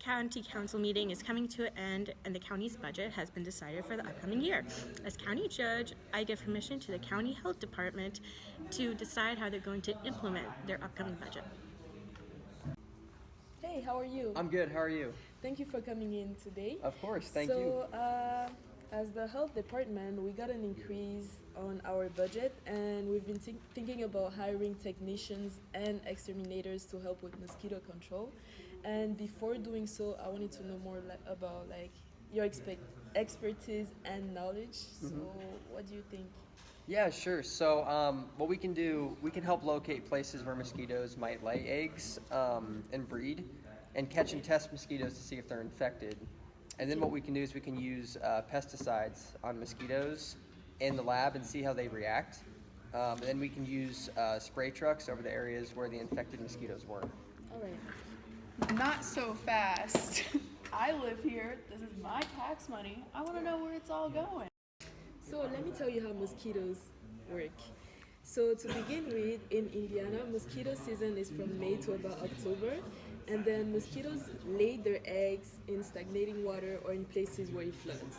county council meeting is coming to an end and the county's budget has been decided for the upcoming year. As county judge, I give permission to the county health department to decide how they're going to implement their upcoming budget. Hey, how are you? I'm good. How are you? Thank you for coming in today. Of course. Thank you. So, as the health department, we got an increase on our budget, and we've been thinking about hiring technicians and exterminators to help with mosquito control. And before doing so, I wanted to know more about your expertise and knowledge. So, what do you think? Yeah, sure. So what we can do, we can help locate places where mosquitoes might lay eggs and breed, and catch and test mosquitoes to see if they're infected. And then what we can do is we can use pesticides on mosquitoes in the lab and see how they react. And then we can use spray trucks over the areas where the infected mosquitoes were. All right. Not so fast. I live here. This is my tax money. I want to know where it's all going. So let me tell you how mosquitoes work. So to begin with, in Indiana, mosquito season is from May to about October, and then mosquitoes lay their eggs in stagnating water or in places where it floods.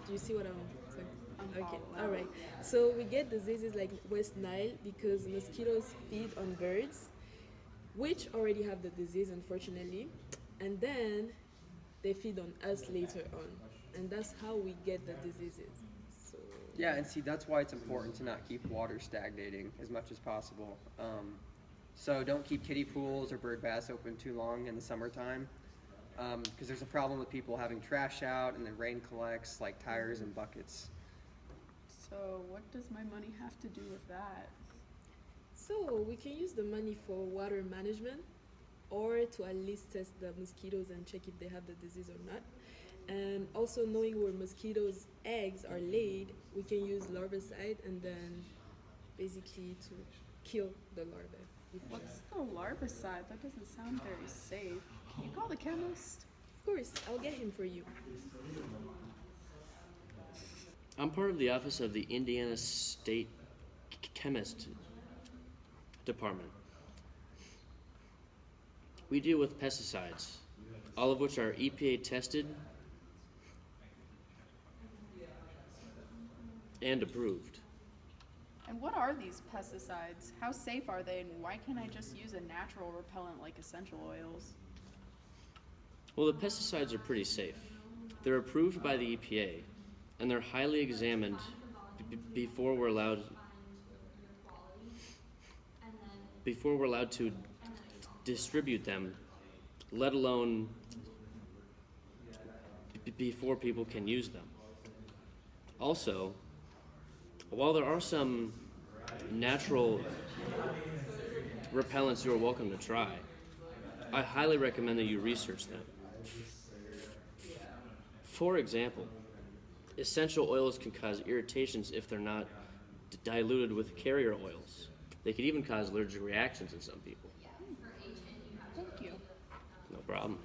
Do you see what I'm saying? Okay, all right. So we get diseases like West Nile because mosquitoes feed on birds, which already have the disease, unfortunately, and then they feed on us later on, and that's how we get the diseases. Yeah, and see, that's why it's important to not keep water stagnating as much as possible. So don't keep kiddie pools or bird baths open too long in the summertime, because there's a problem with people having trash out and then rain collects like tires and buckets. So what does my money have to do with that? So we can use the money for water management, or to at least test the mosquitoes and check if they have the disease or not. And also knowing where mosquitoes' eggs are laid, we can use larvicide and then basically to kill the larvae. What's the larvicide? That doesn't sound very safe. Can you call the chemist? Of course, I'll get him for you. I'm part of the office of the Indiana State Chemist Department. We deal with pesticides, all of which are EPA tested and approved. And what are these pesticides? How safe are they, and why can't I just use a natural repellent like essential oils? Well, the pesticides are pretty safe. They're approved by the EPA, and they're highly examined before we're allowed to distribute them, let alone before people can use them. Also, while there are some natural repellents you are welcome to try, I highly recommend that you research them. For example, essential oils can cause irritations if they're not diluted with carrier oils. They could even cause allergic reactions in some people. Thank you. No problem.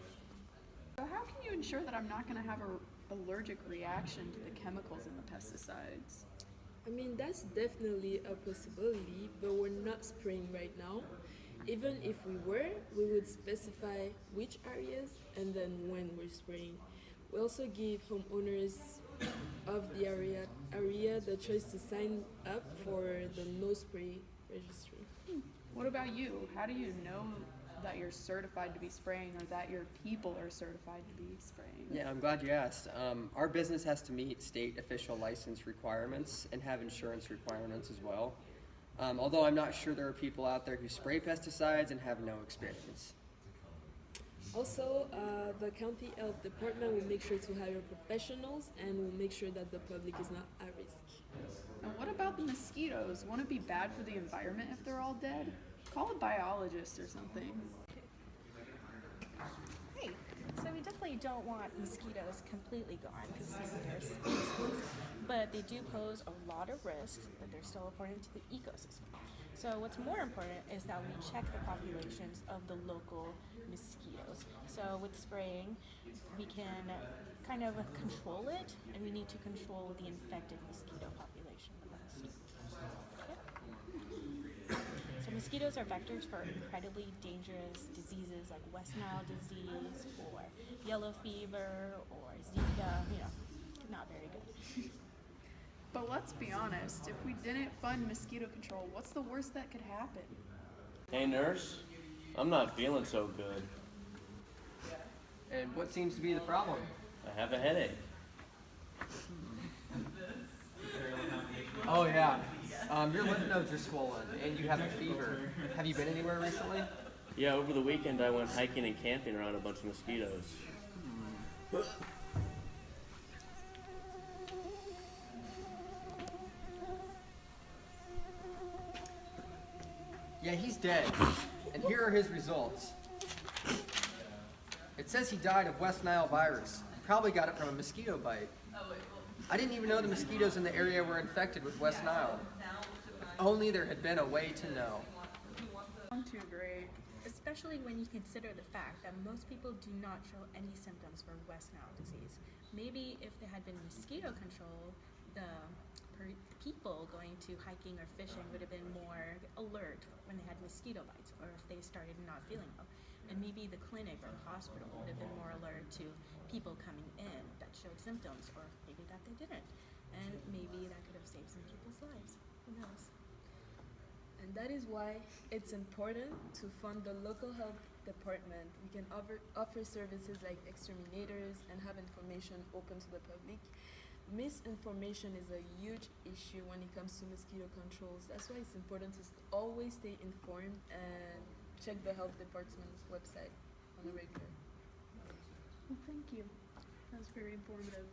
So how can you ensure that I'm not going to have an allergic reaction to the chemicals in the pesticides? I mean, that's definitely a possibility, but we're not spraying right now. Even if we were, we would specify which areas and then when we're spraying. We also give homeowners of the area the choice to sign up for the no spray registry. What about you? How do you know that you're certified to be spraying or that your people are certified to be spraying? Yeah, I'm glad you asked. Our business has to meet state official license requirements and have insurance requirements as well. Although I'm not sure there are people out there who spray pesticides and have no experience. Also, the county health department will make sure to hire professionals and will make sure that the public is not at risk. And what about the mosquitoes? Won't it be bad for the environment if they're all dead? Call a biologist or something. Hey, so we definitely don't want mosquitoes completely gone because these are species, but they do pose a lot of risks, but they're still important to the ecosystem. So what's more important is that we check the populations of the local mosquitoes. So with spraying, we can kind of control it, and we need to control the infected mosquito population the most. Yep. So mosquitoes are vectors for incredibly dangerous diseases like West Nile disease or yellow fever or Zika, not very good. But let's be honest, if we didn't fund mosquito control, what's the worst that could happen? Hey nurse, I'm not feeling so good. And what seems to be the problem? I have a headache. Oh yeah. Your lymph nodes are swollen and you have a fever. Have you been anywhere recently? Yeah, over the weekend I went hiking and camping around a bunch of mosquitoes. Yeah, he's dead. And here are his results. It says he died of West Nile virus. Probably got it from a mosquito bite. I didn't even know the mosquitoes in the area were infected with West Nile. If only there had been a way to know. Too great. Especially when you consider the fact that most people do not show any symptoms for West Nile disease. Maybe if there had been mosquito control, the people going to hiking or fishing would have been more alert when they had mosquito bites, or if they started not feeling well. And maybe the clinic or the hospital would have been more alert to people coming in that showed symptoms, or maybe that they didn't. And maybe that could have saved some people's lives. Who knows? And that is why it's important to fund the local health department. We can offer services like exterminators and have information open to the public. Misinformation is a huge issue when it comes to mosquito controls. That's why it's important to always stay informed and check the health department's website on a regular. Well, thank you. That was very informative.